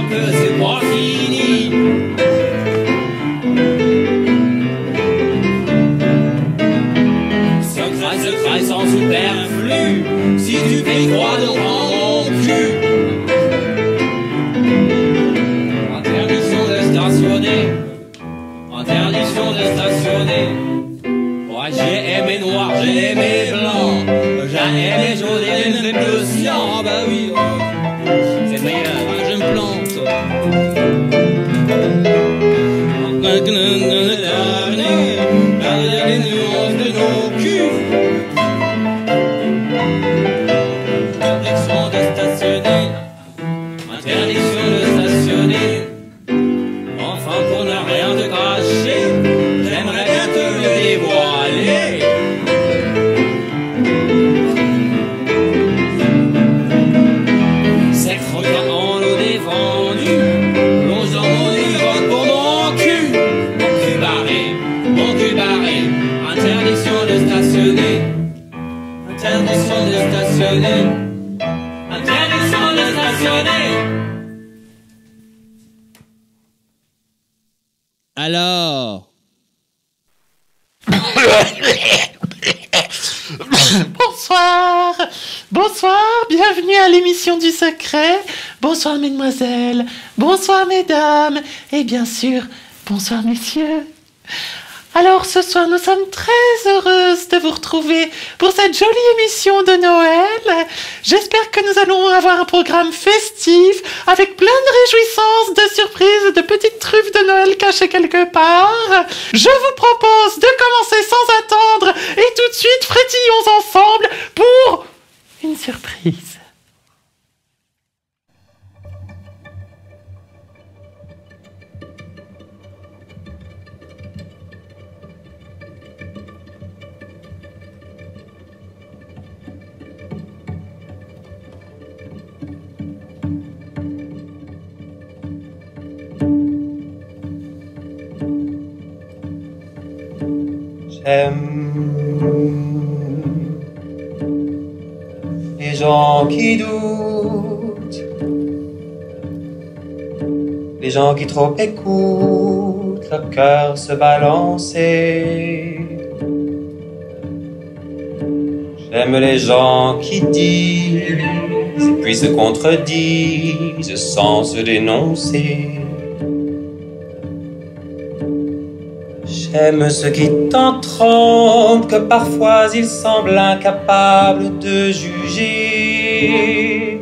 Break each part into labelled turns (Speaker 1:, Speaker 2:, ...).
Speaker 1: crois que c'est pas fini. Secret sans superflu, si tu fais croire dans mon cul. Interdiction de stationner. Interdiction de stationner. Moi j'ai aimé noir, j'ai aimé blanc, j'ai aimé jaune et même le cyan. Ah bah oui, c'est meilleur, hein, je me plante. Avec les nuances de nos culs. Interdiction de stationner. Interdiction de stationner. Enfin pour ne rien te cacher, j'aimerais bien te le dévoiler. Sexe revient en eau défendue, plonge dans mon vote pour mon cul. Mon cul barré, mon cul barré. Interdiction de stationner. Interdiction de stationner. Interdiction de stationner. Alors
Speaker 2: Bonsoir, bonsoir, bienvenue à l'émission du secret. Bonsoir mesdemoiselles, bonsoir mesdames, et bien sûr, bonsoir messieurs. Alors ce soir, nous sommes très heureuses de vous retrouver pour cette jolie émission de Noël. J'espère que nous allons avoir un programme festif avec plein de réjouissances, de surprises, de petites truffes de Noël cachées quelque part. Je vous propose de commencer sans attendre et tout de suite frétillons ensemble pour une surprise.
Speaker 3: J'aime les gens qui doutent, les gens qui trop écoutent leur cœur se balancer. J'aime les gens qui disent et puis se contredisent sans se dénoncer. J'aime ceux qui tant trompent que parfois ils semblent incapables de juger.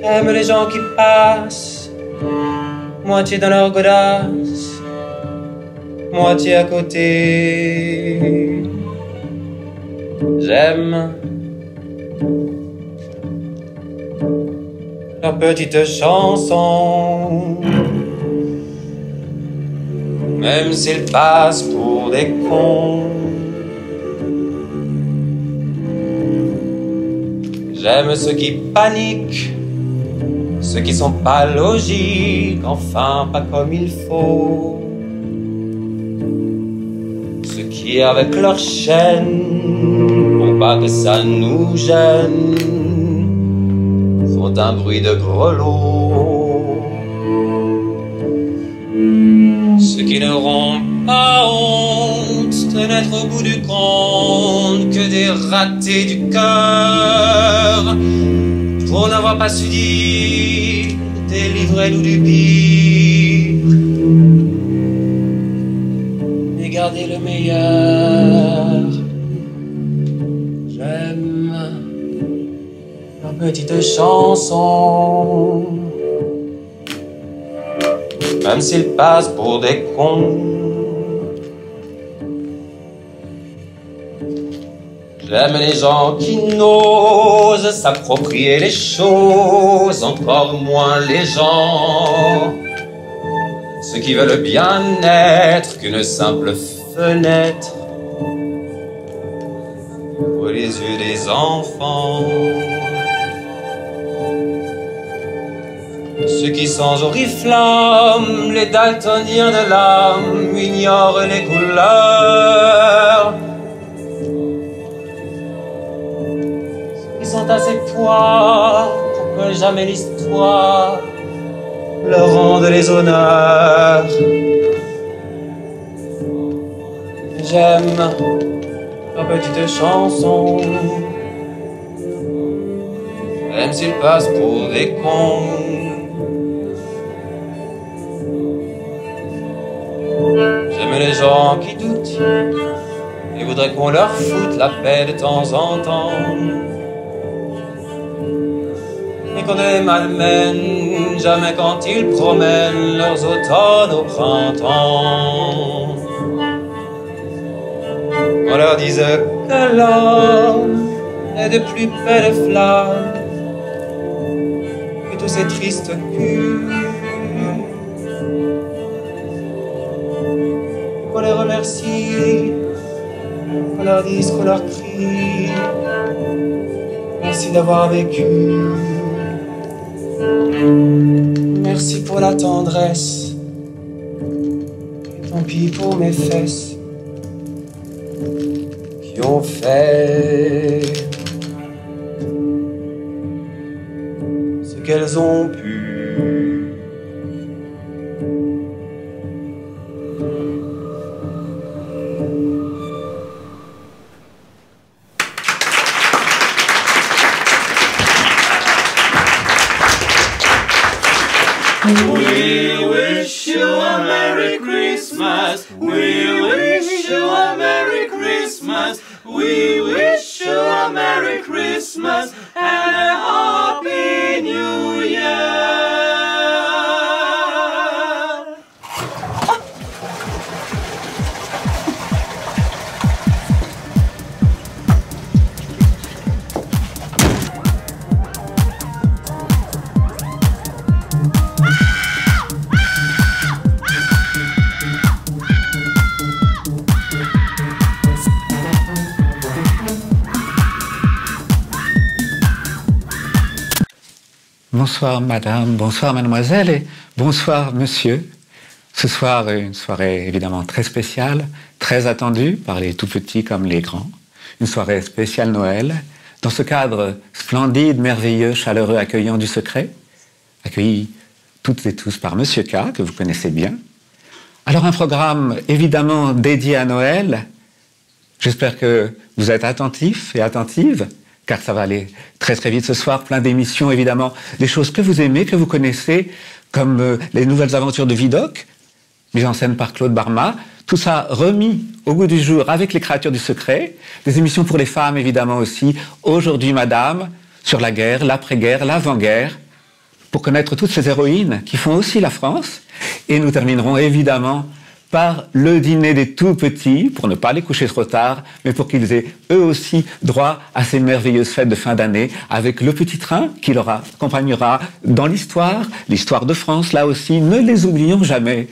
Speaker 3: J'aime les gens qui passent, moitié dans leur godasse, moitié à côté. J'aime leurs petites chansons, même s'ils passent pour des cons. J'aime ceux qui paniquent, ceux qui sont pas logiques, enfin pas comme il faut. Ceux qui avec leur chaîne, pour pas que ça nous gêne, font un bruit de grelots. Ceux qui n'auront pas honte de n'être au bout du compte que des ratés du cœur, pour n'avoir pas su dire délivrez-nous du pire et garder le meilleur. J'aime leurs petites chansons, même s'ils passent pour des cons. J'aime les gens qui n'osent s'approprier les choses, encore moins les gens. Ceux qui veulent bien être qu'une simple fenêtre pour les yeux des enfants. Ceux qui sans oriflamme, les daltoniens de l'âme, ignorent les couleurs. Ceux qui sont assez poires pour que jamais l'histoire leur rende les honneurs. J'aime leurs petites chansons, même s'ils passent pour des cons. J'aime les gens qui doutent et voudraient qu'on leur foute la paix de temps en temps, et qu'on ne les malmène jamais quand ils promènent leurs automnes au printemps. On leur disait que l'homme est de plus belle flamme que tous ces tristes culs. Qu'on les remercie, qu'on leur dise, qu'on leur crie merci d'avoir vécu. Merci pour la tendresse, et tant pis pour mes fesses qui ont fait ce qu'elles ont pu.
Speaker 1: We wish you a Merry Christmas. We wish you a Merry Christmas. We wish you a Merry Christmas and a Happy New Year.
Speaker 2: Bonsoir madame, bonsoir mademoiselle et bonsoir monsieur. Ce soir, une soirée évidemment très spéciale, très attendue par les tout petits comme les grands. Une soirée spéciale Noël, dans ce cadre splendide, merveilleux, chaleureux, accueillant du secret, accueilli toutes et tous par monsieur K, que vous connaissez bien. Alors un programme évidemment dédié à Noël. J'espère que vous êtes attentifs et attentives, car ça va aller très très vite ce soir, plein d'émissions évidemment, des choses que vous aimez, que vous connaissez, comme les nouvelles aventures de Vidocq, mise en scène par Claude Barma, tout ça remis au goût du jour avec les créatures du secret, des émissions pour les femmes évidemment aussi, Aujourd'hui Madame, sur la guerre, l'après-guerre, l'avant-guerre, pour connaître toutes ces héroïnes qui font aussi la France, et nous terminerons évidemment par le dîner des tout-petits, pour ne pas les coucher trop tard, mais pour qu'ils aient eux aussi droit à ces merveilleuses fêtes de fin d'année, avec le petit train qui leur accompagnera dans l'histoire de France, là aussi, ne les oublions jamais.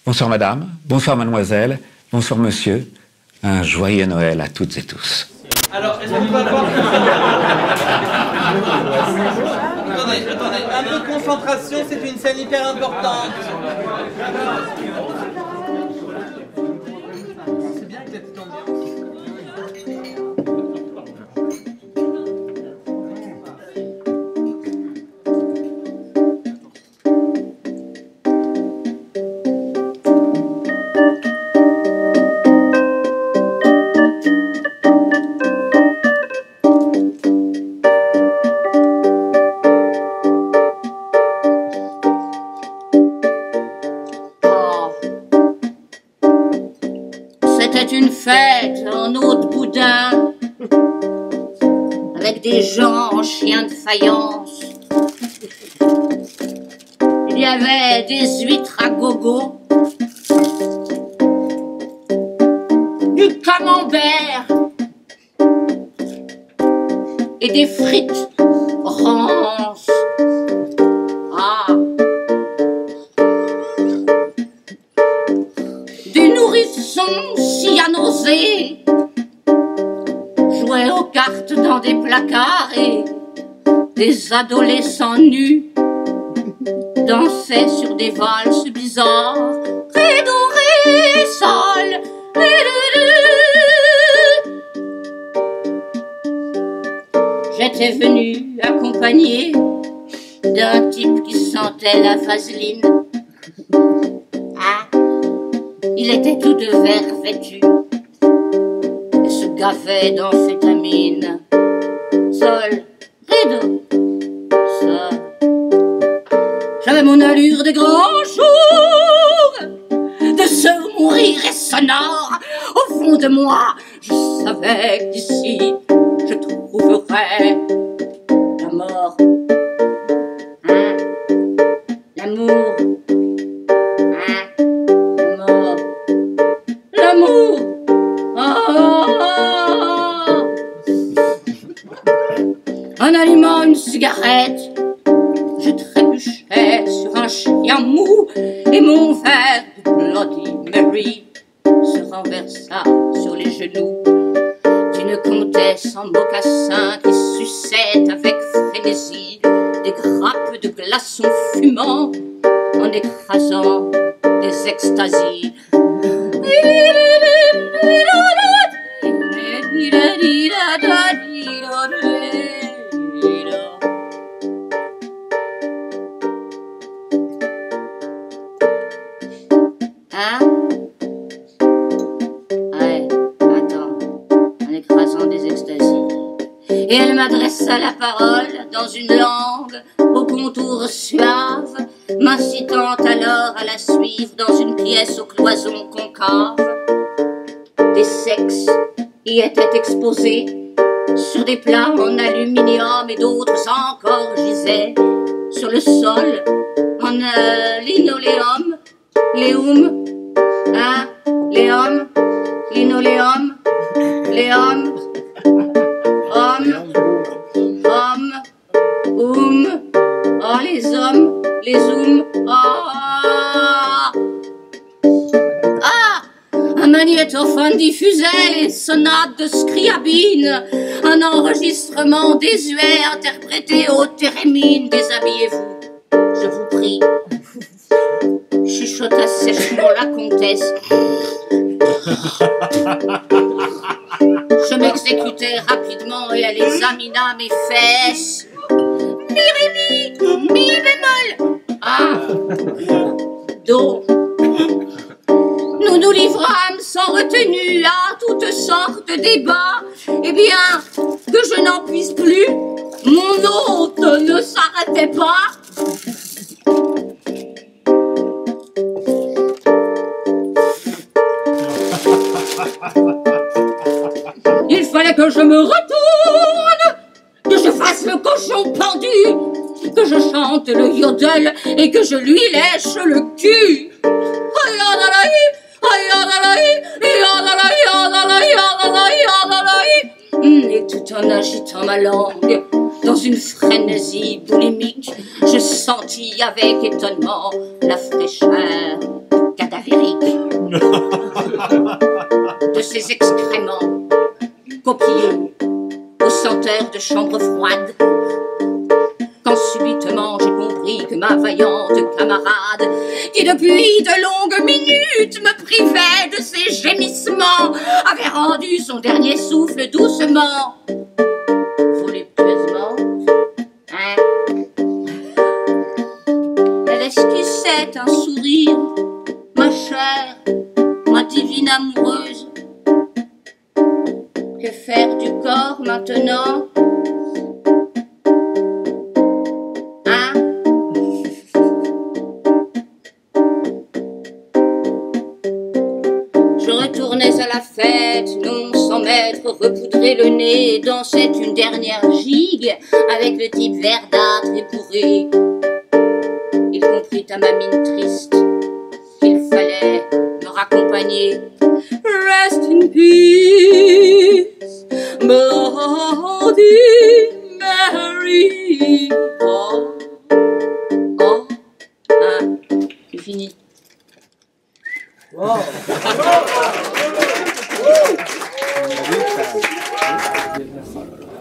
Speaker 2: Bonsoir madame, bonsoir mademoiselle, bonsoir monsieur, un joyeux Noël à toutes et tous.
Speaker 4: Alors, est-ce qu'on peut avoir... Attendez, un peu de concentration, c'est une scène hyper importante. C'est bien que cette ambiance.
Speaker 5: Une fête en eau de boudin, avec des gens en chiens de faïence. Il y avait des huîtres à gogo, du camembert et des frites rances. Ah, des nourrissons si à nausée jouaient aux cartes dans des placards et des adolescents nus dansaient sur des valses bizarres. Ré, do, ré, sol, ré, do, do. était venu accompagné d'un type qui sentait la vaseline. Ah, il était tout de vert vêtu et se gaffait d'amphétamine. Sol, rideau, sol. J'avais mon allure des grands jours, de ce mourir et sonore. Au fond de moi, je savais qu'ici, je trouverais la mort. Hein? L'amour. Hein? La mort. L'amour. Oh. Un aliment, une cigarette. Je trébuchais sur un chien mou et mon verre de Bloody Mary se renversa sur les genoux d'une comtesse en mocassin qui suçait avec frénésie des grappes de glaçons fumants en écrasant des extasies. Hein? Ouais, attends, en écrasant des extasies. Et elle m'adressa la parole dans une langue au contour suave, m'incitant alors à la suivre dans une pièce aux cloisons concaves. Des sexes y étaient exposés sur des plats en aluminium et d'autres encore gisaient sur le sol en linoléum, léum, hein, léum, linoléum, léum, homme, oh les hommes, les un magnétophone diffusait les sonates de Scriabine, un enregistrement désuet interprété au thérémine. Déshabillez-vous, je vous prie, chuchota sèchement la comtesse. Je m'exécutai rapidement et elle examina mes fesses. Mi, ré, mi bémol. Ah, do. Nous nous livrâmes sans retenue à toutes sortes de débats. Eh bien, que je n'en puisse plus, mon hôte ne s'arrêtait pas. Il fallait que je me retourne, que je fasse le cochon pendu, que je chante le yodel et que je lui lèche le cul. Et tout en agitant ma langue dans une frénésie boulimique, je sentis avec étonnement la fraîcheur cadavérique de ces excréments copieux aux senteurs de chambre froide. Quand subitement j'ai compris que ma vaillante camarade, qui depuis de longues minutes me privait de ses gémissements, avait rendu son dernier souffle doucement, voluptueusement. Hein? Elle esquissait un sourire, ma chère, ma divine amoureuse. Que faire du corps maintenant? Je retournais à la fête, non sans m'être repoudré le nez, dansait une dernière gigue avec le type verdâtre et bourré. Il comprit à ma mine triste qu'il fallait me raccompagner. Rest in peace, Bloody Mary. Oh, oh, ah, c'est fini. Wow.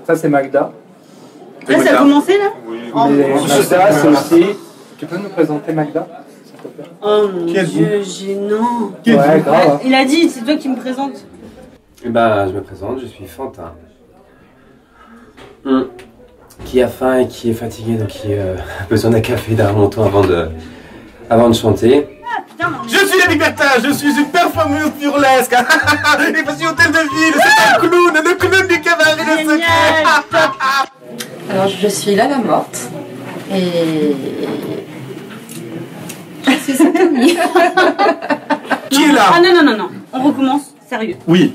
Speaker 6: Ça c'est Magda.
Speaker 7: Là ça a commencé là?
Speaker 6: Mais Magda c'est aussi... Tu peux nous présenter Magda s'il te plaît?
Speaker 7: Oh mon Dieu, gênant.
Speaker 6: Ouais, grave.
Speaker 7: Il a dit, c'est toi qui me présente.
Speaker 8: Eh ben, je me présente, je suis Fantin. qui a faim et qui est fatigué, donc qui a besoin d'un café, d'un remontant avant de chanter.
Speaker 9: Je suis la Liberta, je suis une performeuse burlesque. Et voici Hôtel de Ville, c'est un clown, le clown du cabaret de secret.
Speaker 10: Alors je suis là la morte et je suis Satani.
Speaker 9: Qui est là?
Speaker 7: Ah non, non, non, non, on recommence, sérieux.
Speaker 9: Oui.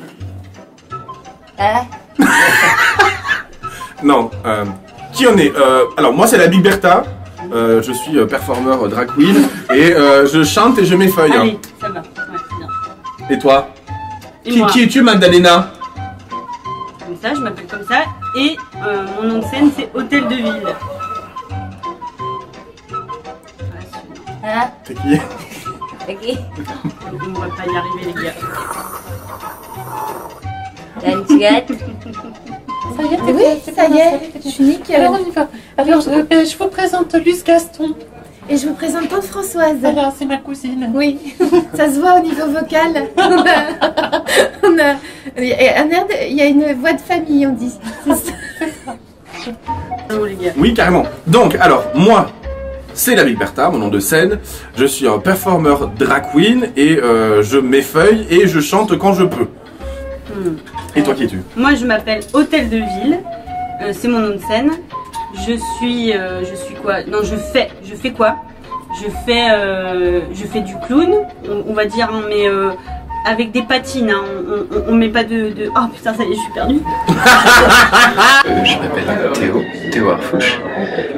Speaker 9: Non, qui on est? Alors moi c'est la Big Bertha, je suis performeur drag queen et je chante et je m'effeuille.
Speaker 7: Allez, ça va, ouais, c'est bien.
Speaker 9: Et toi?
Speaker 7: Et moi
Speaker 9: Qui es-tu, Magdalena?
Speaker 7: Comme ça, je m'appelle comme ça et mon nom de scène c'est Hôtel de Ville.
Speaker 9: T'es qui?
Speaker 5: Ok.
Speaker 7: On va pas y arriver les gars.
Speaker 5: T'as une cigarette?
Speaker 10: Ça y est, oui, ça y est, je suis nickel.
Speaker 2: Alors on y va. Alors je vous présente Luce Gaston.
Speaker 11: Et je vous présente Tante Françoise.
Speaker 2: Alors c'est ma cousine.
Speaker 11: Oui, ça se voit au niveau vocal. Il y a une voix de famille, on dit.
Speaker 9: Oui, carrément. Donc, alors, moi, c'est la Big Bertha, mon nom de scène. Je suis un performeur drag queen et je m'effeuille et je chante quand je peux. Et toi, qui es-tu?
Speaker 7: Moi je m'appelle Hôtel de Ville, c'est mon nom de scène. Je suis quoi? Non, je fais quoi? Je fais du clown, on va dire, mais avec des patines, hein. On met pas de... Oh putain, ça y est, je suis perdue.
Speaker 12: Je m'appelle Théo Arfouche,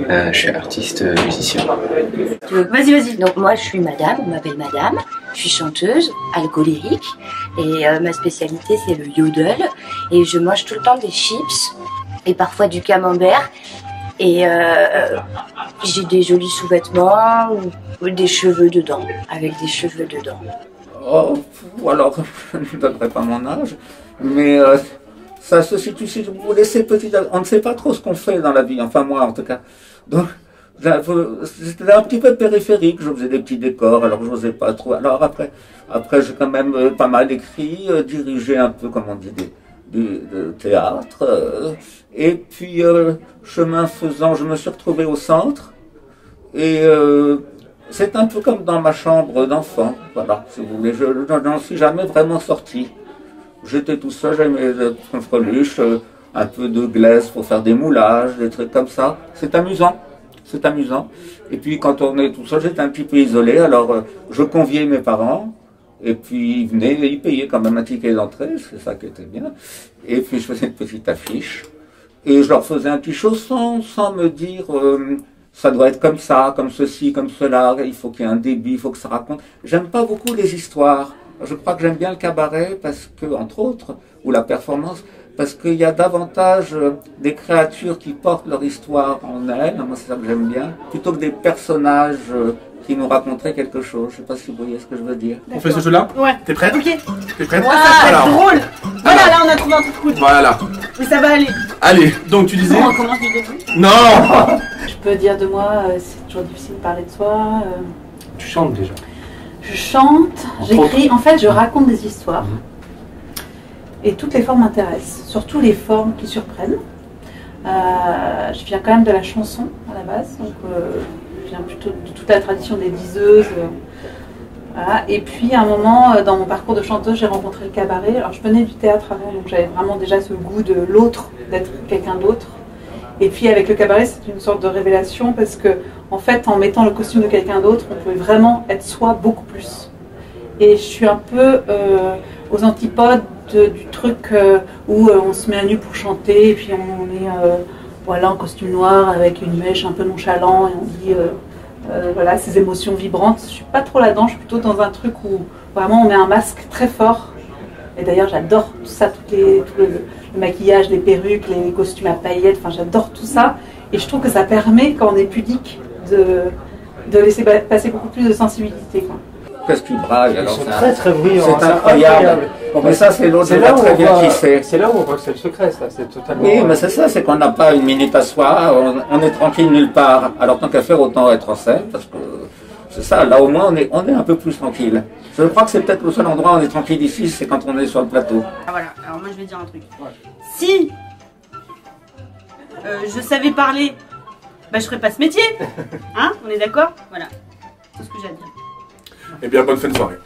Speaker 12: je suis artiste musicien.
Speaker 7: Vas-y, vas-y.
Speaker 5: Donc moi je suis madame, on m'appelle madame, je suis chanteuse, alcoolique, et ma spécialité c'est le yodel, et je mange tout le temps des chips, et parfois du camembert, et j'ai des jolis sous-vêtements, ou des cheveux dedans, avec des cheveux dedans.
Speaker 13: Oh, ou alors, je ne donnerai pas mon âge, mais ça se situe, si vous vous laissez petit, on ne sait pas trop ce qu'on fait dans la vie, enfin moi en tout cas. Donc, c'était un petit peu périphérique, je faisais des petits décors, alors je n'osais pas trop. Alors après j'ai quand même pas mal écrit, dirigé un peu, comme on dit, du théâtre. Et puis, chemin faisant, je me suis retrouvé au centre, et c'est un peu comme dans ma chambre d'enfant, voilà, si vous voulez. Je n'en suis jamais vraiment sorti. J'étais tout seul, j'avais mes freluches, un peu de glaise pour faire des moulages, des trucs comme ça. C'est amusant, c'est amusant. Et puis quand on est tout seul, j'étais un petit peu isolé, alors je conviais mes parents, et puis ils venaient, ils payaient quand même un ticket d'entrée, c'est ça qui était bien. Et puis je faisais une petite affiche, et je leur faisais un petit show sans me dire... ça doit être comme ça, comme ceci, comme cela, il faut qu'il y ait un débit, il faut que ça raconte. J'aime pas beaucoup les histoires. Je crois que j'aime bien le cabaret parce que, entre autres, ou la performance, parce qu'il y a davantage des créatures qui portent leur histoire en elles, moi c'est ça que j'aime bien, plutôt que des personnages qui nous raconteraient quelque chose. Je sais pas si vous voyez ce que je veux dire.
Speaker 9: On fait ce jeu-là?
Speaker 7: Ouais.
Speaker 9: T'es prête?
Speaker 7: Ok.
Speaker 9: T'es prête?
Speaker 7: Ah, drôle. Voilà, là on a trouvé un truc cool.
Speaker 9: Voilà.
Speaker 7: Mais ça va aller.
Speaker 9: Allez, donc tu disais...
Speaker 7: On recommence du début.
Speaker 9: Non.
Speaker 10: Je peux dire de moi, c'est toujours difficile de parler de soi.
Speaker 8: Tu chantes déjà?
Speaker 10: Je chante, j'écris, en fait je raconte des histoires. Et toutes les formes m'intéressent, surtout les formes qui surprennent. Je viens quand même de la chanson à la base, donc je viens plutôt de toute la tradition des diseuses. Voilà. Et puis à un moment, dans mon parcours de chanteuse, j'ai rencontré le cabaret. Alors je venais du théâtre avant, donc j'avais vraiment déjà ce goût de l'autre, d'être quelqu'un d'autre. Et puis avec le cabaret, c'est une sorte de révélation parce que, en fait, en mettant le costume de quelqu'un d'autre, on pouvait vraiment être soi beaucoup plus. Et je suis un peu aux antipodes du truc où on se met à nu pour chanter et puis on est voilà, en costume noir avec une mèche un peu nonchalant et on dit voilà, ces émotions vibrantes. Je suis pas trop là-dedans, je suis plutôt dans un truc où vraiment on met un masque très fort. Et d'ailleurs, j'adore tout ça, tout le maquillage, les perruques, les costumes à paillettes, enfin j'adore tout ça. Et je trouve que ça permet, quand on est pudique, de laisser passer beaucoup plus de sensibilité, quoi.
Speaker 13: Qu'est-ce que tu brailles alors?
Speaker 6: Ils sont très très bruyants.
Speaker 13: C'est incroyable. Mais ça, c'est l'autre, là très bien qui sait.
Speaker 6: C'est là où on voit que c'est le secret, ça. C'est totalement.
Speaker 13: Oui, mais c'est ça, c'est qu'on n'a pas une minute à soi, on est tranquille nulle part. Alors tant qu'à faire, autant être en scène, parce que c'est ça, là au moins on est un peu plus tranquille. Je crois que c'est peut-être le seul endroit où on est tranquille ici, c'est quand on est sur le plateau.
Speaker 7: Ah voilà, alors moi je vais dire un truc. Si je savais parler, bah je ferais pas ce métier. Hein? On est d'accord? Voilà. C'est ce que j'ai à dire.
Speaker 9: Eh bien, bonne fin de soirée.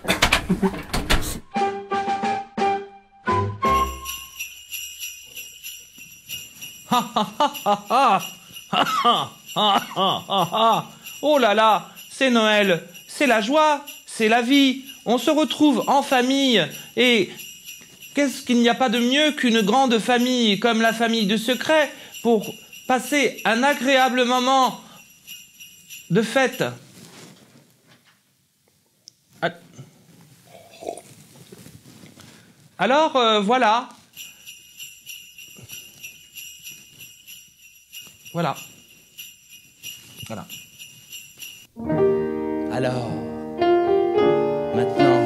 Speaker 14: Oh là là, c'est Noël, c'est la joie, c'est la vie. On se retrouve en famille et qu'est-ce qu'il n'y a pas de mieux qu'une grande famille comme la famille du secret pour passer un agréable moment de fête. Alors, voilà. Voilà. Voilà. Alors, maintenant,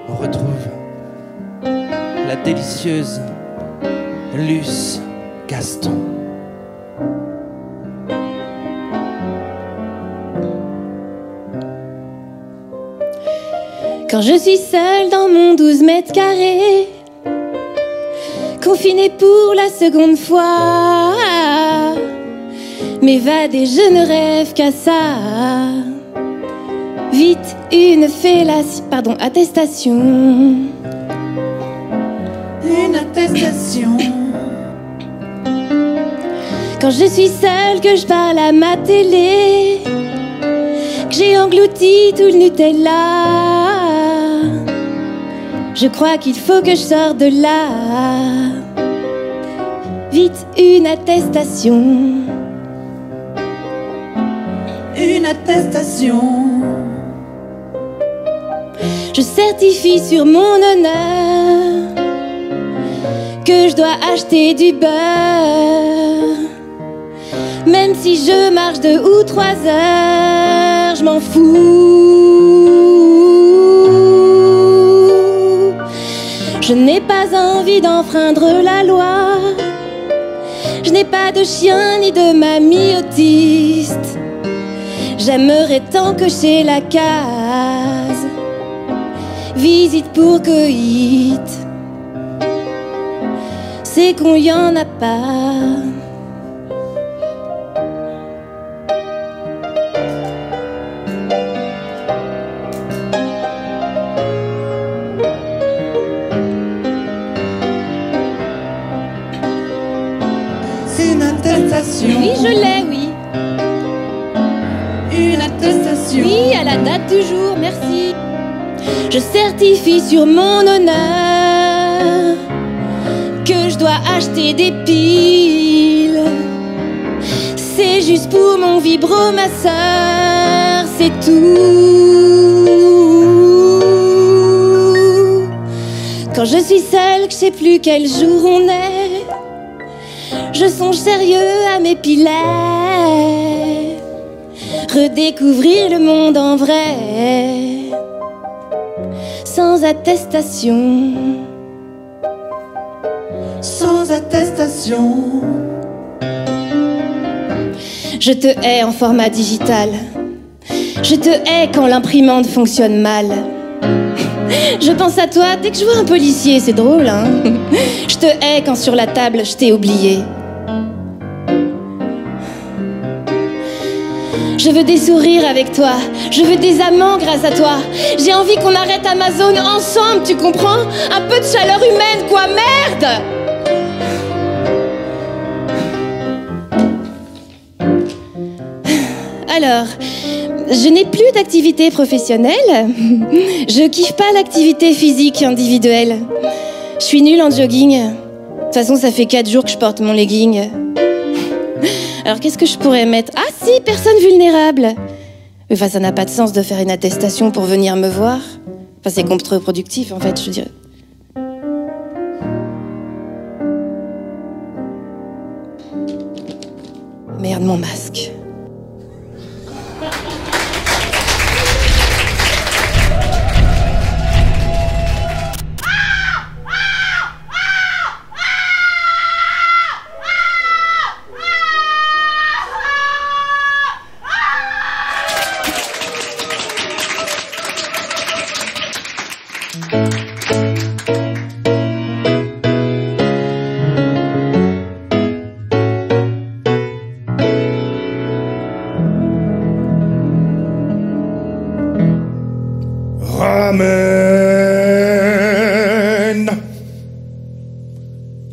Speaker 14: on retrouve la délicieuse Luce Gaston.
Speaker 15: Quand je suis seule dans mon 12 mètres carrés, confinée pour la seconde fois, m'évader, je ne rêve qu'à ça. Vite, une fellation, pardon, attestation.
Speaker 10: Une attestation.
Speaker 15: Quand je suis seule, que je parle à ma télé, que j'ai englouti tout le Nutella, je crois qu'il faut que je sorte de là. Vite, une attestation.
Speaker 10: Une attestation.
Speaker 15: Je certifie sur mon honneur que je dois acheter du beurre, même si je marche 2 ou 3 heures, je m'en fous. Je n'ai pas envie d'enfreindre la loi. Je n'ai pas de chien ni de mamie autiste. J'aimerais tant cocher la case visite pour coït. C'est qu'on y en a pas.
Speaker 10: C'est une attestation.
Speaker 15: Oui, je l'ai, oui.
Speaker 10: Une attestation.
Speaker 15: Oui, à la date du jour, merci. Je certifie sur mon honneur que je dois acheter des piles. C'est juste pour mon vibromasseur, c'est tout. Quand je suis seule, que je sais plus quel jour on est, je songe sérieux à m'épiler, redécouvrir le monde en vrai, sans attestation.
Speaker 10: Sans attestation.
Speaker 15: Je te hais en format digital. Je te hais quand l'imprimante fonctionne mal. Je pense à toi dès que je vois un policier, c'est drôle, hein. Je te hais quand sur la table je t'ai oublié. Je veux des sourires avec toi, je veux des amants grâce à toi. J'ai envie qu'on arrête Amazon ensemble, tu comprends? Un peu de chaleur humaine, quoi, merde! Alors, je n'ai plus d'activité professionnelle. Je kiffe pas l'activité physique individuelle. Je suis nulle en jogging. De toute façon, ça fait 4 jours que je porte mon legging. Alors, qu'est-ce que je pourrais mettre? Ah si, personne vulnérable. Enfin, ça n'a pas de sens de faire une attestation pour venir me voir. Enfin, c'est contre-productif, en fait, je dirais. Merde, mon masque.
Speaker 16: ramène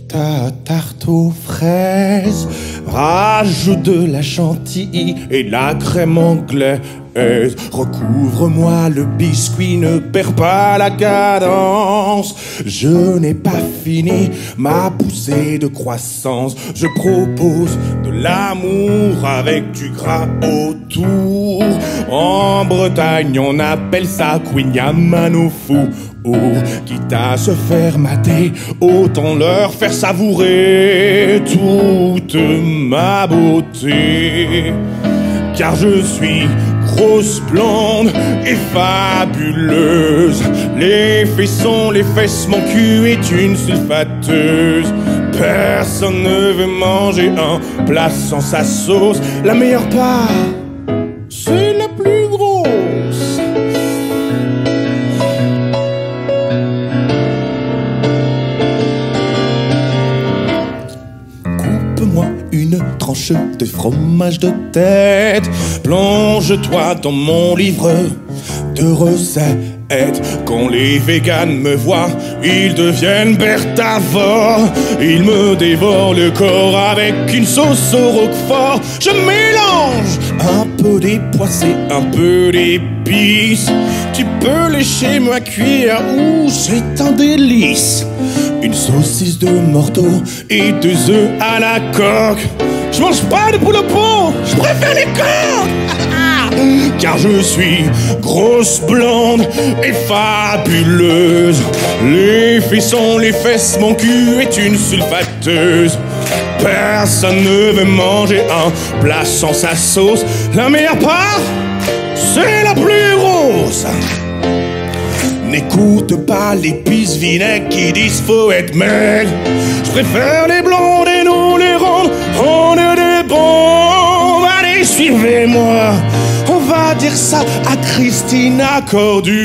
Speaker 16: ta tarte aux fraises, rajoute de la chantilly et de la crème anglaise. Recouvre-moi le biscuit, ne perds pas la cadence. Je n'ai pas fini ma poussée de croissance. Je propose de l'amour avec du gras autour. En Bretagne, on appelle ça Kouign-Amanofou. Quitte à se faire mater, autant leur faire savourer toute ma beauté. Car je suis grosse, blonde et fabuleuse. Les fessons, les fesses, mon cul est une sulfateuse. Personne ne veut manger un plat sans sa sauce. La meilleure part, c'est la plus grosse. Coupe-moi une tranche de fromage de tête. Plonge-toi dans mon livre de recettes. Quand les véganes me voient, ils deviennent bertavores. Ils me dévorent le corps avec une sauce au roquefort. Je mélange un peu d'époissé, un peu d'épices. Tu peux lécher ma cuillère, c'est un délice. Une saucisse de morteau et 2 œufs à la coque. Je mange pas de poule au pot, je préfère les coques. Car je suis grosse, blonde et fabuleuse. Les fessons, les fesses, mon cul est une sulfateuse. Personne ne veut manger un plat sans sa sauce. La meilleure part, c'est la plus grosse. N'écoute pas les pisse vinaigres qui disent faut être maigre. Je préfère les blondes et nous les rondes. On est des bons. Allez, suivez-moi. On va dire ça à Christina Cordu.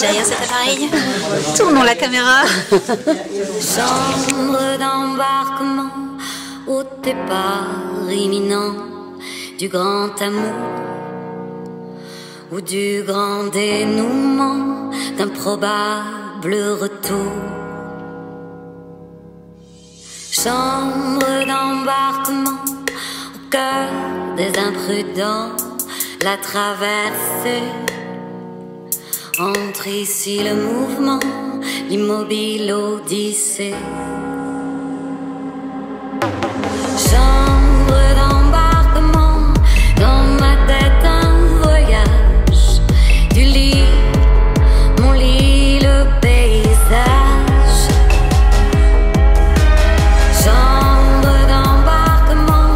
Speaker 17: Derrière cet appareil, tournons la caméra.
Speaker 5: Chambre d'embarquement au départ imminent du grand amour ou du grand dénouement d'un probable retour. Chambre d'embarquement au cœur des imprudents, la traversée. Entre ici le mouvement, l'immobile odyssée. Chambre d'embarquement, dans ma tête un voyage. Du lit, mon lit, le paysage. Chambre d'embarquement,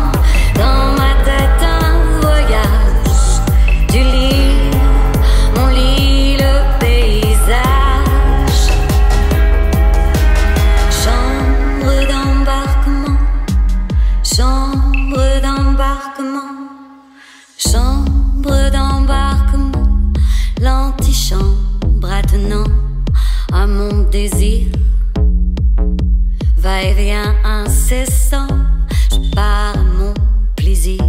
Speaker 5: dans ma tête un voyage. Du lit, mon lit, le paysage. Chambre d'embarquement, chambre d'embarquement, chambre d'embarquement, l'antichambre attenant à mon désir. Va-et-vient incessant, je pars à mon plaisir.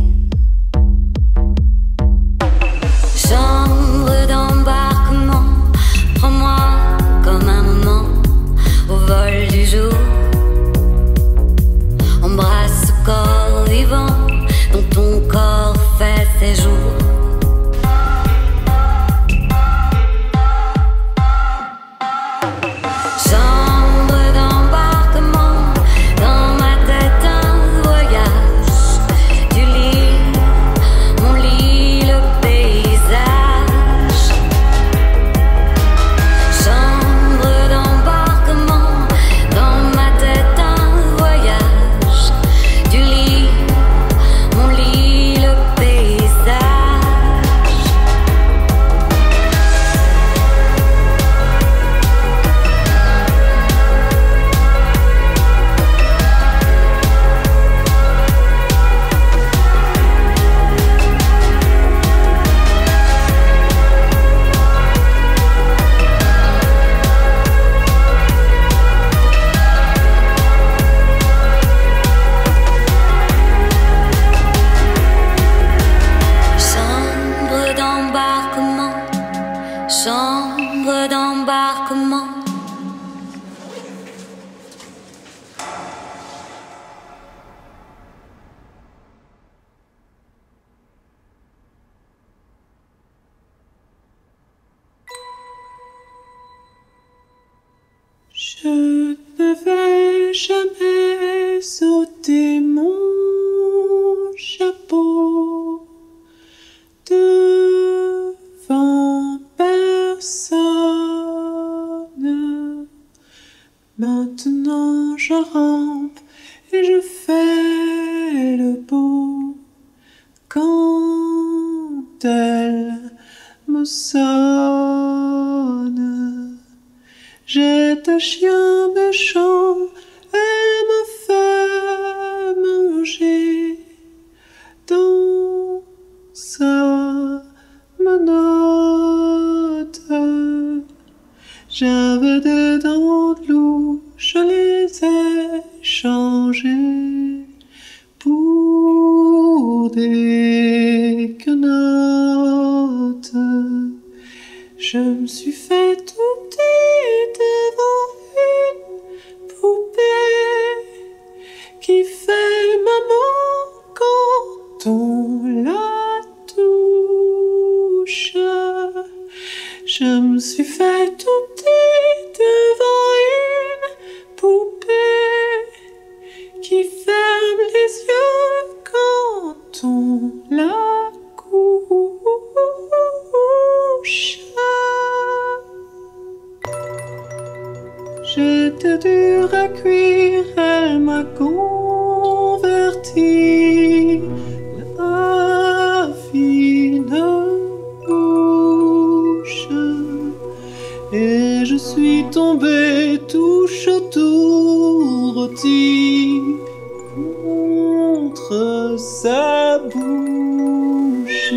Speaker 5: Chambre d'embarquement, prends-moi comme un moment au vol du jour. Embrasse ce corps vivant dont ton corps fait séjour. Chambre d'embarquement, dans ma tête un voyage. chambre d'embarquement.
Speaker 18: Je ne vais jamais ôter mon chapeau devant personne. Maintenant je rampe et je fais le beau quand elle me sonne. J'ai un chien méchant, elle me fait manger dans sa menotte. J'avais des dents de loup, je les ai changées pour des quenottes. Je me suis fait tout petit devant une poupée qui fait maman quand on la touche. Je me suis fait tout petit devant une poupée qui ferme les yeux quand on la couche. J'étais dure à cuire, elle m'a converti. La fine bouche. Et je suis tombée tout chaud, tout rôti contre sa bouche,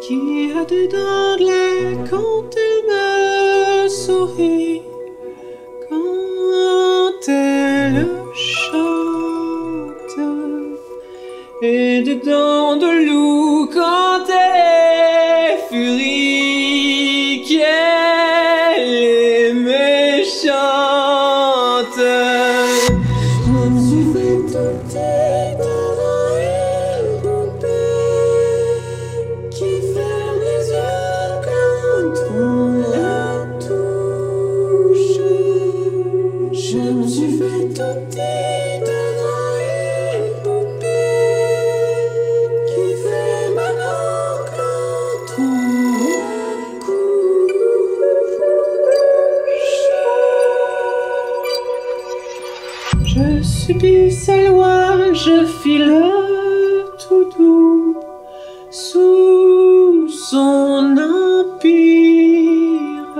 Speaker 18: qui a des dents de lait quand elle me sourit, quand elle chante, et des dents de loup quand elle est furique, elle est méchante. Je me suis fait tout petit devant une poupée qui ferme les yeux quand on la touche. Je me suis fait tout petit devant une poupée qui fait maman quand on la couche. Je subis sa loi, je file tout doux sous son empire,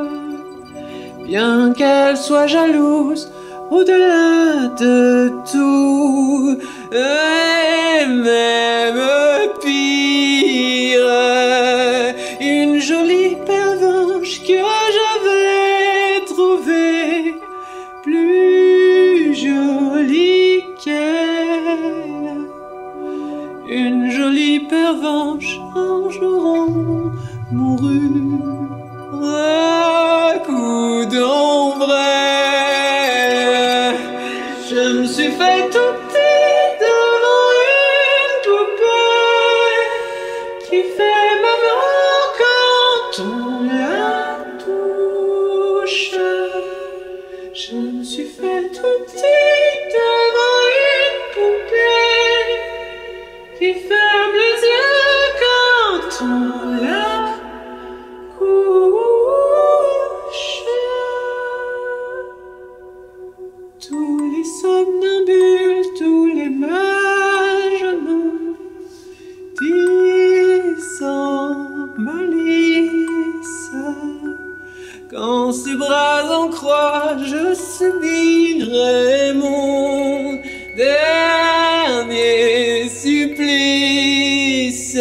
Speaker 18: bien qu'elle soit jalouse au-delà de tout, et même pire, une jolie pervenche que j'avais trouvée plus jolie qu'elle. Une jolie pervenche un jour mourut à coups d'ombrelle. Je me suis fait tout petit devant une poupée qui fait maman quand on la touche. Je me suis fait tout petit devant une poupée qui ferme les yeux quand on la couche. Tous les somnambules, tous les genoux disent sans malice, quand ses bras en croix, je subirai mon dernier supplice.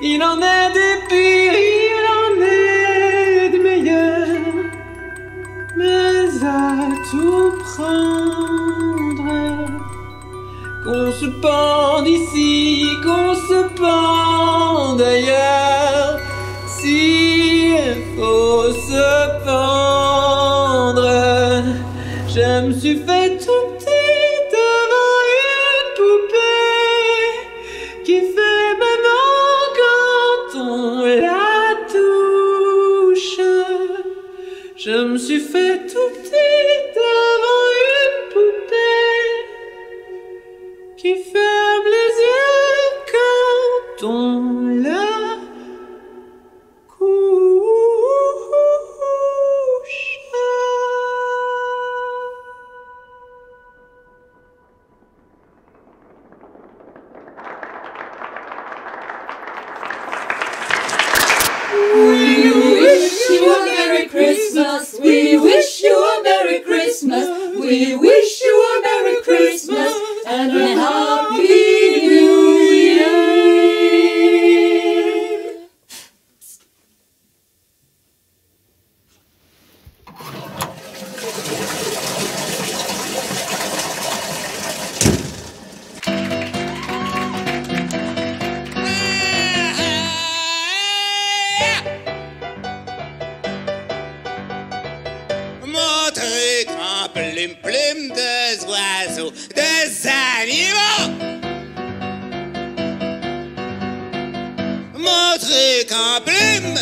Speaker 18: Il en est des pires, il en est des meilleurs, mais à tout prendre, qu'on se pende ici, qu'on se pende ailleurs, si
Speaker 1: faut se pendre. Je me suis fait tout petit devant une poupée qui fait maman quand on la touche. Je me suis fait tout petit devant une poupée qui ferme les yeux quand on la
Speaker 18: We wish you a Merry Christmas. We wish you a Merry Christmas. We wish you a Merry Christmas and a Happy New Year.
Speaker 19: Mon truc en plume de oiseaux, de animaux. Mon truc en plume,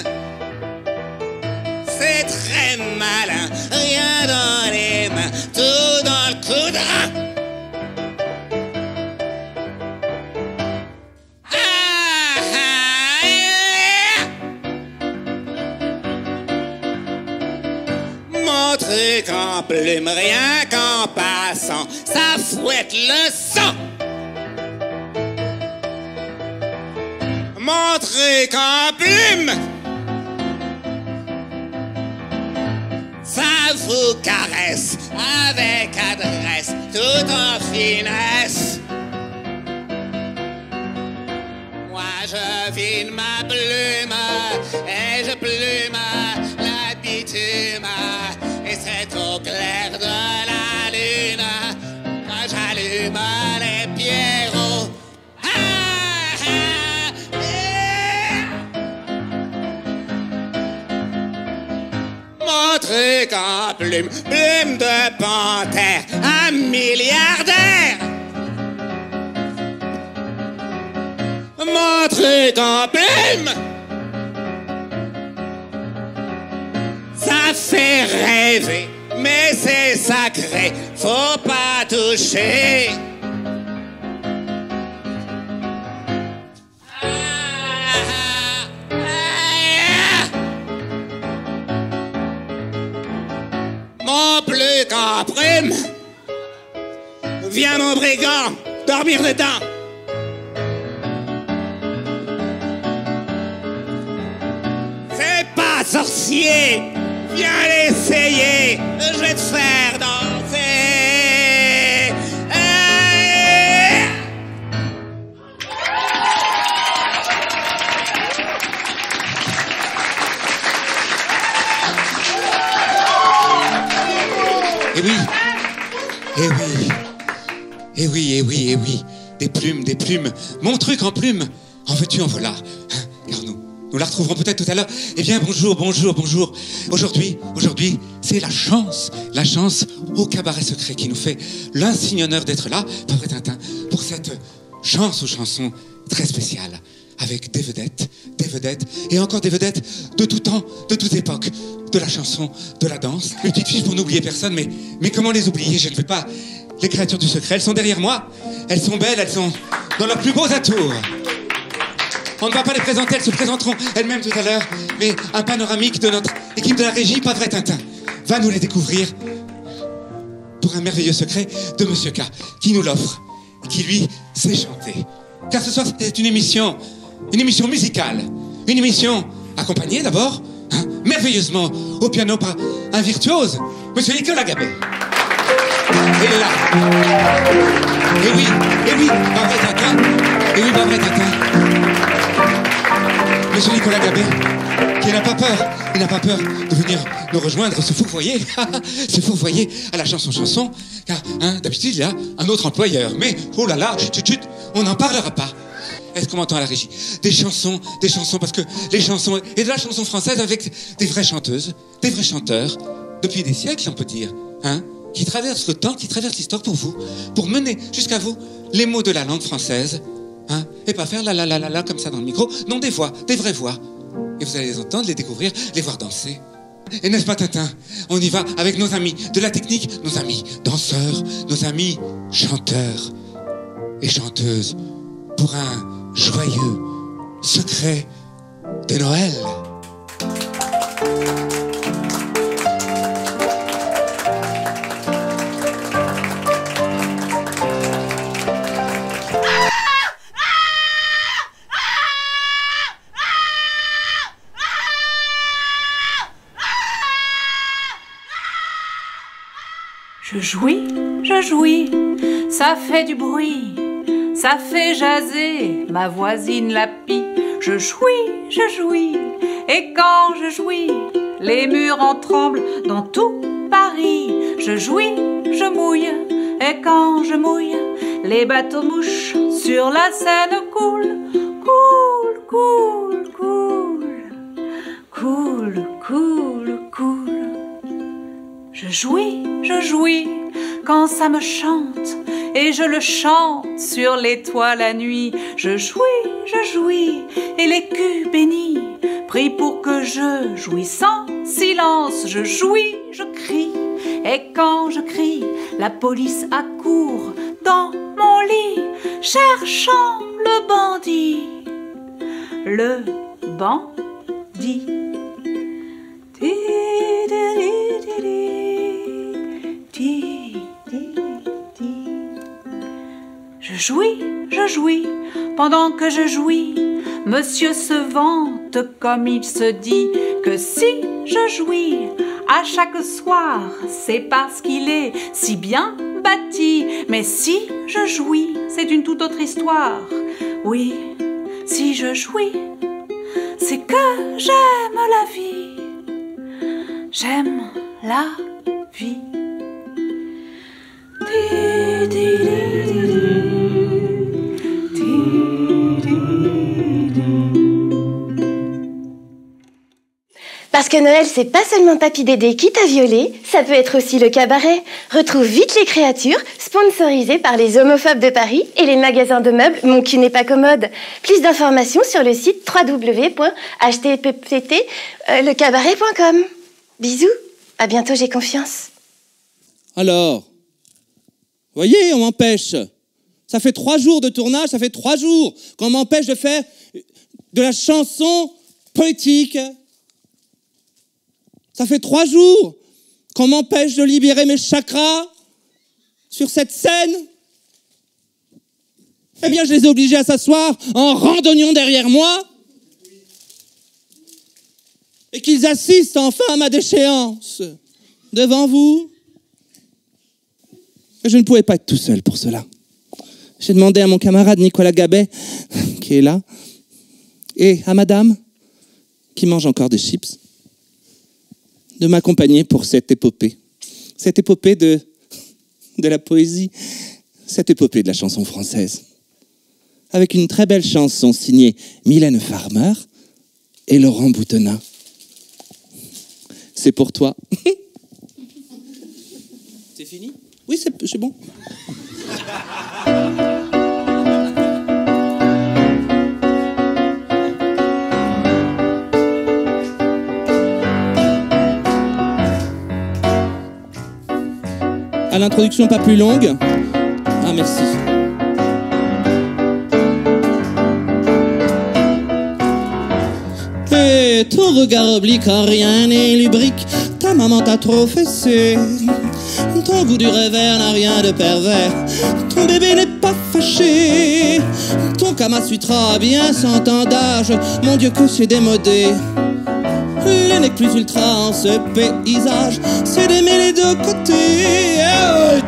Speaker 19: c'est très malin, rien dans les mains, tout dans le coudrin. Mon truc en plume, rien qu'en passant, ça fouette le sang. Mon truc en plume, ça vous caresse avec adresse, tout en finesse. Moi je vide ma plume et je plume la bitume. Et c'est au clair de la lune que j'allume les pierrots. Mon truc en plume, plume de panthère, un milliardaire. Mon truc en plume, ça fait rêver, mais c'est sacré, faut pas toucher. Mon plus qu'en prime, viens mon brigand, dormir dedans. C'est pas sorcier, viens l'essayer, je vais te faire danser. Eh oui, eh oui, eh oui, eh oui, eh oui, des plumes, mon truc en plume, en veux-tu, en voilà, hein, car nous la retrouverons peut-être tout à l'heure. Eh bien, bonjour. Aujourd'hui, c'est la chance au cabaret secret qui nous fait l'insigne honneur d'être là, pas vrai Tintin, pour cette chance ou chanson très spéciale, avec des vedettes, et encore des vedettes de tout temps, de toute époque, de la chanson, de la danse. Une petite fiche pour n'oublier personne, mais comment les oublier? Je ne peux pas. Les créatures du secret, elles sont derrière moi, elles sont belles, elles sont dans leurs plus beaux atours. On ne va pas les présenter, elles se présenteront elles-mêmes tout à l'heure, mais un panoramique de notre équipe de la régie, pas vrai Tintin, va nous les découvrir pour un merveilleux secret de Monsieur K, qui nous l'offre, et qui lui sait chanter. Car ce soir, c'est une émission musicale, une émission accompagnée d'abord, hein, merveilleusement au piano par un virtuose, Monsieur Nicolas Gabet. Et là, et oui, pas vrai Tintin, et oui, pas vrai Tintin. Monsieur Nicolas Gabet, qui n'a pas peur de venir nous rejoindre, se fourvoyer à la chanson, car hein, d'habitude il a un autre employeur, mais oh là là, chut, on n'en parlera pas. Est-ce qu'on m'entend à la régie? Des chansons, parce que les chansons, et de la chanson française avec des vraies chanteuses, des vrais chanteurs, depuis des siècles, on peut dire, hein, qui traversent le temps, qui traversent l'histoire pour vous, pour mener jusqu'à vous les mots de la langue française, hein, et pas faire la comme ça dans le micro, non, des voix, des vraies voix. Et vous allez les entendre, les découvrir, les voir danser. Et n'est-ce pas, Tintin? On y va avec nos amis de la technique, nos amis danseurs, nos amis chanteurs et chanteuses, pour un joyeux secret de Noël.
Speaker 10: Je jouis, ça fait du bruit, ça fait jaser ma voisine la pie. Je jouis, et quand je jouis, les murs en tremblent dans tout Paris. Je jouis, je mouille, et quand je mouille, les bateaux mouches sur la Seine coulent. Cool, cool, cool, cool, cool, cool. Je jouis, quand ça me chante, et je le chante sur les toits la nuit. Je jouis, et les culs bénis prient pour que je jouisse en silence. Je jouis, je crie, et quand je crie, la police accourt dans mon lit, cherchant le bandit. Le bandit. Je jouis, pendant que je jouis, monsieur se vante comme il se dit que si je jouis à chaque soir, c'est parce qu'il est si bien bâti. Mais si je jouis, c'est une toute autre histoire. Oui, si je jouis, c'est que j'aime la vie. J'aime la vie.
Speaker 15: Parce que Noël, c'est pas seulement Papy Dédé qui t'a violé, ça peut être aussi le cabaret. Retrouve vite les créatures, sponsorisées par les homophobes de Paris et les magasins de meubles Mon cul n'est pas commode. Plus d'informations sur le site www.http://lecabaret.com. Bisous, à bientôt, j'ai confiance.
Speaker 20: Alors, voyez, on m'empêche. Ça fait 3 jours de tournage, ça fait 3 jours qu'on m'empêche de faire de la chanson poétique. Ça fait 3 jours qu'on m'empêche de libérer mes chakras sur cette scène. Eh bien, je les ai obligés à s'asseoir en randonnion derrière moi et qu'ils assistent enfin à ma déchéance devant vous. Et je ne pouvais pas être tout seul pour cela. J'ai demandé à mon camarade Nicolas Gabet, qui est là, et à madame, qui mange encore des chips, de m'accompagner pour cette épopée. Cette épopée de la poésie, cette épopée de la chanson française. Avec une très belle chanson signée Mylène Farmer et Laurent Boutonnat. C'est pour toi. C'est fini? Oui, c'est bon. À l'introduction pas plus longue. Ah, merci. Et ton regard oblique en rien n'est lubrique. Ta maman t'a trop fessé. Ton goût du revers n'a rien de pervers. Ton bébé n'est pas fâché. Ton Kama Sutra a bien 100 ans d'âge. Mon Dieu que c'est démodé. Le n'est plus ultra en ce paysage, c'est d'aimer les deux côtés.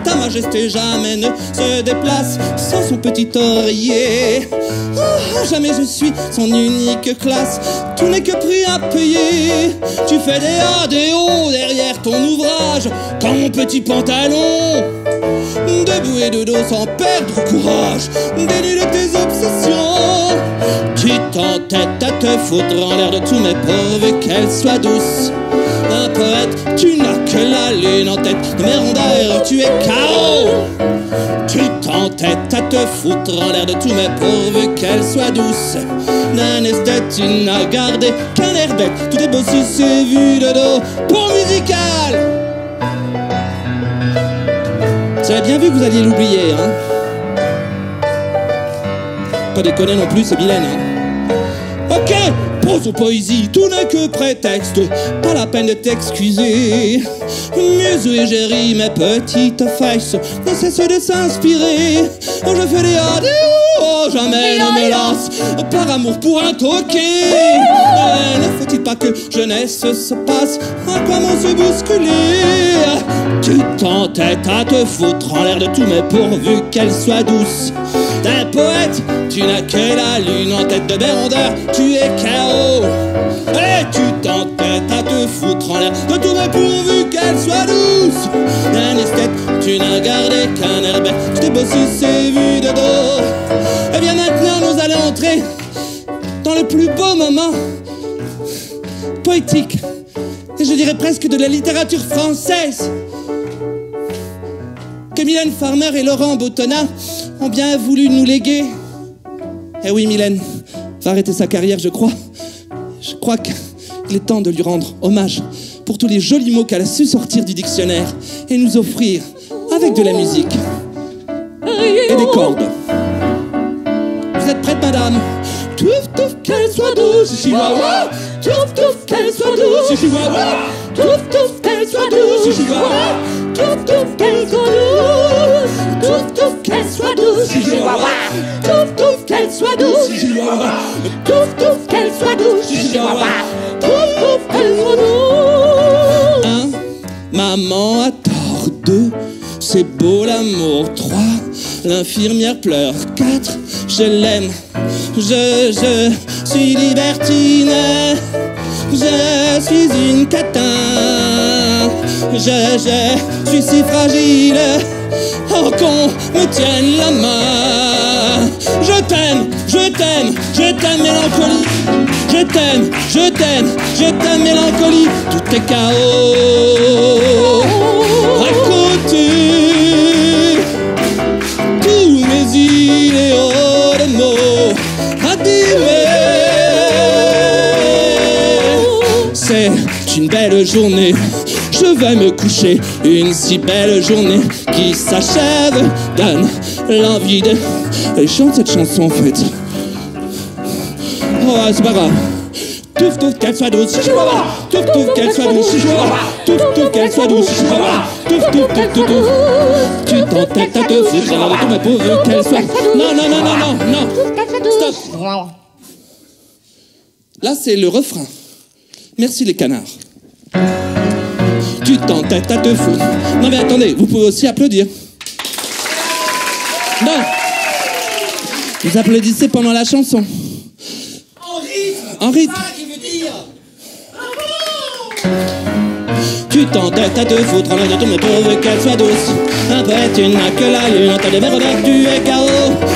Speaker 20: ta majesté jamais ne se déplace sans son petit oreiller. Oh, jamais je suis son unique classe, tout n'est que prix à payer. Tu fais des A, des O derrière ton ouvrage, comme mon petit pantalon. Debout et de dos sans perdre courage, dénu de tes obsessions. Tu t'entêtes à te foutre en l'air de tous mes pourvu qu'elle soit douce. Un poète, tu n'as que la lune en tête, mais rondeurs, tu es KO. Tu t'entêtes à te foutre en l'air de tous mes pourvu qu'elle soit douce. D'un esthète, tu n'as gardé qu'un air bête, tout est beau si c'est vu de dos. Pour musical, j'avais bien vu que vous alliez l'oublier, hein. Pas déconner non plus, c'est Mylène, hein. Ok, prose ou poésie, tout n'est que prétexte, pas la peine de t'excuser. Muse et Géry, mes petites faces ne cessent de s'inspirer. Oh, je fais des A, des O, oh, jamais ne me lasse par amour pour un toqué. Ne faut-il pas que jeunesse se passe, à comment se bousculer? Tu t'entêtes à te foutre en l'air de tous mes pourvu qu'elle soit douce. T'es un poète, tu n'as que la lune en tête de bérondeur, tu es KO. Et tu t'entêtes à te foutre en l'air de tous mes pourvu qu'elle soit douce. Un esthète, tu n'as gardé qu'un air bête, je t'ai beau si c'est vu de dos. Et bien maintenant nous allons entrer dans le plus beau moment poétique, et je dirais presque de la littérature française, que Mylène Farmer et Laurent Boutonnat ont bien voulu nous léguer. Eh oui, Mylène va arrêter sa carrière, je crois. Je crois qu'il est temps de lui rendre hommage pour tous les jolis mots qu'elle a su sortir du dictionnaire et nous offrir avec de la musique et des cordes. Vous êtes prête, madame? Touf, touf, qu'elle soit douce, chihuahua. Touf, touf, qu'elle soit douce, chihuahua. Touf, touf, qu'elle soit douce, chihuahua. Touf, touf, qu'elle soit douce. Touf, touf, qu'elle soit douce, chihuahua. Touf, touf, qu'elle soit douce, chihuahua. Touf, touf, qu'elle soit douce, chihuahua. Touf, touf, qu'elle soit douce. 1, maman a tort. 2, c'est beau l'amour. 3, l'infirmière pleure. 4, je l'aime. Je suis libertine. Je suis une catin. Je suis si fragile. Oh, qu'on me tienne la main. Je t'aime, je t'aime, je t'aime, mélancolie. Je t'aime, je t'aime, je t'aime, mélancolie. Tout est chaos. À côté, tous mes idéaux de mots abîmés. C'est une belle journée. Je vais me coucher, une si belle journée qui s'achève, donne l'envie de... Elle chante cette chanson en fait. Oh, c'est pas grave. Touf, touf, qu'elle soit douce, chihuahua. Touf, touf, qu'elle soit douce, chihuahua. Touf, touf, qu'elle soit douce, chihuahua. Touf, touf, touf, touf, touf. Tu t'entêtes à te foutre alors de tout ma pauvre qu'elle soit... Non, non, non, non, non, non. Stop. Là, c'est le refrain. Merci les canards. Tu t'entêtes à te foutre. Non mais attendez, vous pouvez aussi applaudir. Non. Vous applaudissez pendant la chanson. En rythme. En rythme. Ça qui veut dire. Tu t'entêtes à te foutre en l'air de tout, mais pourvu qu'elle soit douce. Un poète, tu n'as que la lune, en tas de verres tu es KO.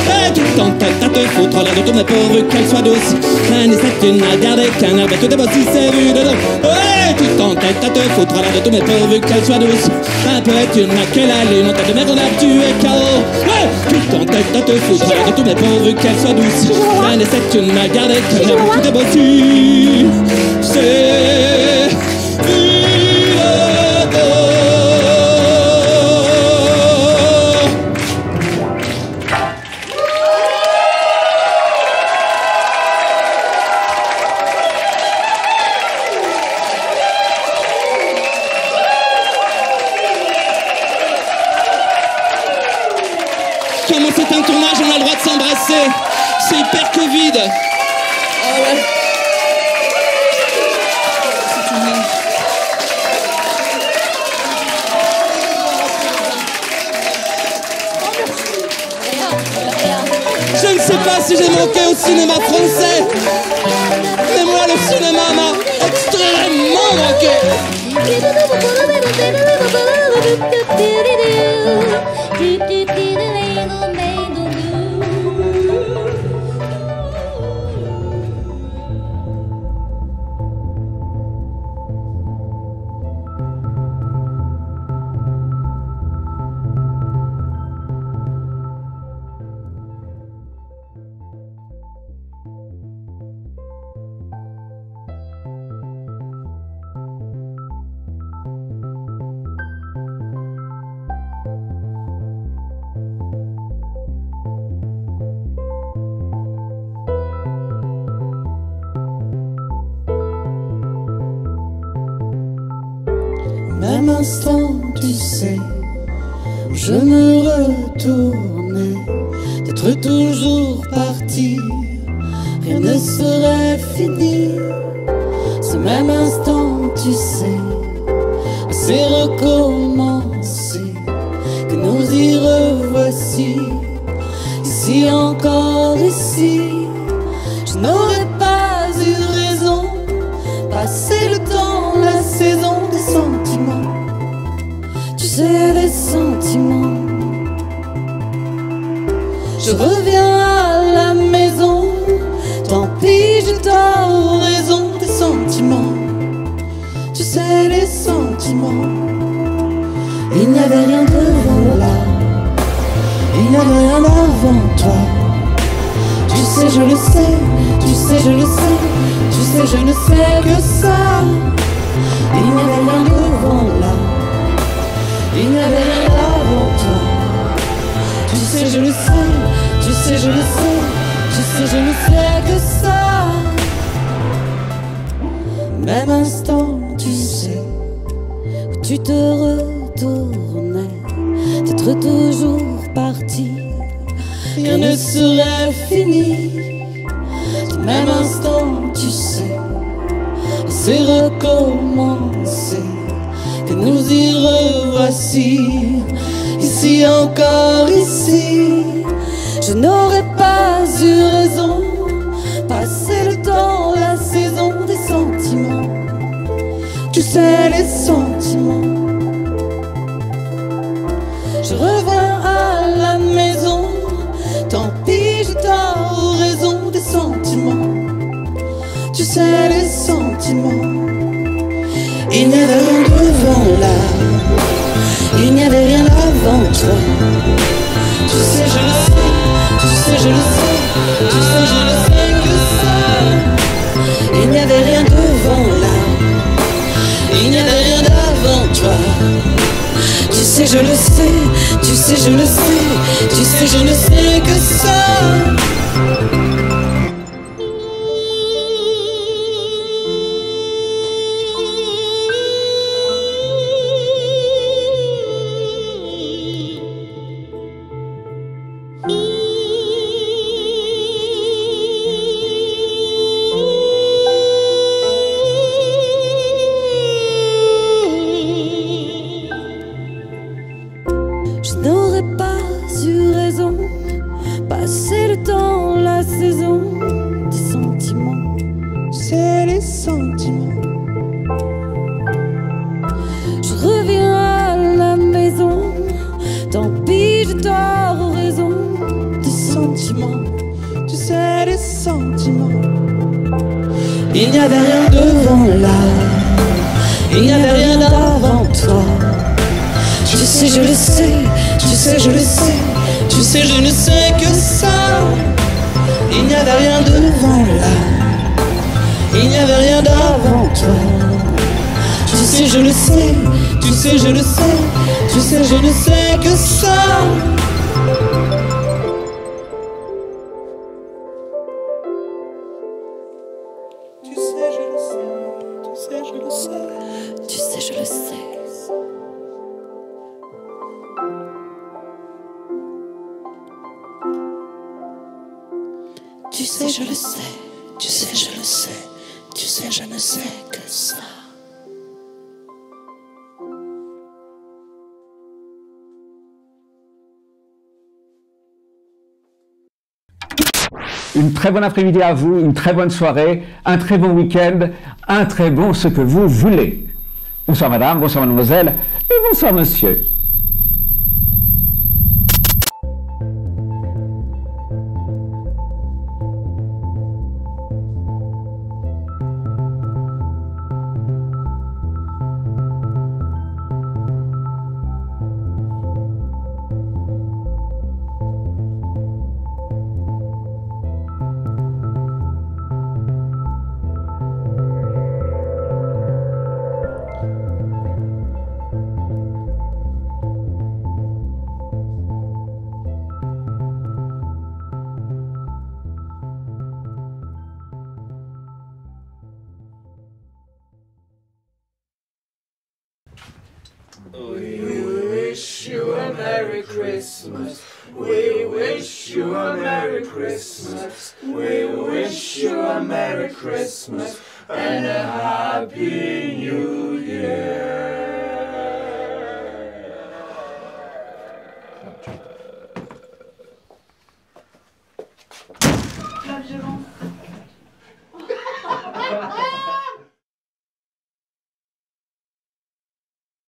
Speaker 20: Et tu t'entêtes à te foutre en l'air de tout, mais pourvu qu'elle soit douce. Un essai, tu n'as gardé qu'un air bête, tout est beau si c'est vu de dos. Et tu t'entêtes à te foutre en l'air de tout, mais pourvu qu'elle soit douce. Un poète, tu n'as que la lune, en tas de verres tu es KO. Et tu t'entêtes à te foutre en l'air de tout, mais pourvu qu'elle soit douce. Un essai, tu n'as gardé qu'un air bête, tout est beau si c'est vu. Comment c'est un tournage, on a le droit de s'embrasser. C'est hyper Covid. Oh ouais. pas si j'ai manqué au cinéma français, mais moi le cinéma m'a extrêmement manqué.
Speaker 18: Même instant, tu sais, où je me retournais, d'être toujours parti, rien ne serait fini. Ce même instant, tu sais, c'est recommencé, que nous y revoici, ici encore ici. Je n'aurais pas eu raison, passer le temps, la saison des sentiments. Tu sais, les sentiments. Je reviens à la maison, tant pis, je t'aurais raison des sentiments. Tu sais, les sentiments. Il n'y avait rien devant là, il n'y avait rien avant toi. Tu sais, je le sais, tu sais, je le sais, tu sais, je ne sais que ça. Il n'y avait rien devant là, il n'y avait rien avant toi. Tu sais, je le sais, tu sais, je le sais, tu sais, je ne sais que ça. Même instant, tu sais, où tu te retournais, d'être toujours parti, rien ne serait fini. Du même instant, tu sais, c'est recommencé, que nous y revoici, ici encore ici. Je n'aurais pas eu raison, passer le temps, la saison des sentiments. Tu sais, les sentiments. Je reviens à la maison, tant pis, je t'aurais raison des sentiments. Tu sais, les sentiments. Il n'y avait rien devant là, il n'y avait rien avant toi. Tu sais, je le sais, tu sais, je le sais, tu sais, je ne sais que ça. Il n'y avait rien devant là, il n'y avait rien avant toi. Tu sais, je le sais, tu sais, je le sais, tu sais, je ne sais que ça. Je n'aurais pas eu raison, passer le temps, la saison des sentiments. C'est les sentiments. Je reviens à la maison, tant pis, je t'aurais raison des sentiments. Tu sais, les sentiments. Il n'y avait rien devant là, il n'y avait rien avant toi. Tu sais, je le sais, tu sais, je le sais, tu sais, je ne sais que ça. Il n'y avait rien devant là, il n'y avait rien d'avant toi. Tu sais, je le sais, tu sais, je le sais, tu sais, je ne sais que ça. Tu sais, je le sais, tu sais, je le sais, tu sais, je le sais. Tu sais, je le sais, tu sais, je le sais, tu sais, je ne sais que ça.
Speaker 13: Une très bonne après-midi à vous, une très bonne soirée, un très bon week-end, un très bon ce que vous voulez. Bonsoir madame, bonsoir mademoiselle et bonsoir monsieur.
Speaker 18: We wish you a Merry Christmas. We wish you a Merry Christmas. We wish you a Merry Christmas and a Happy New Year.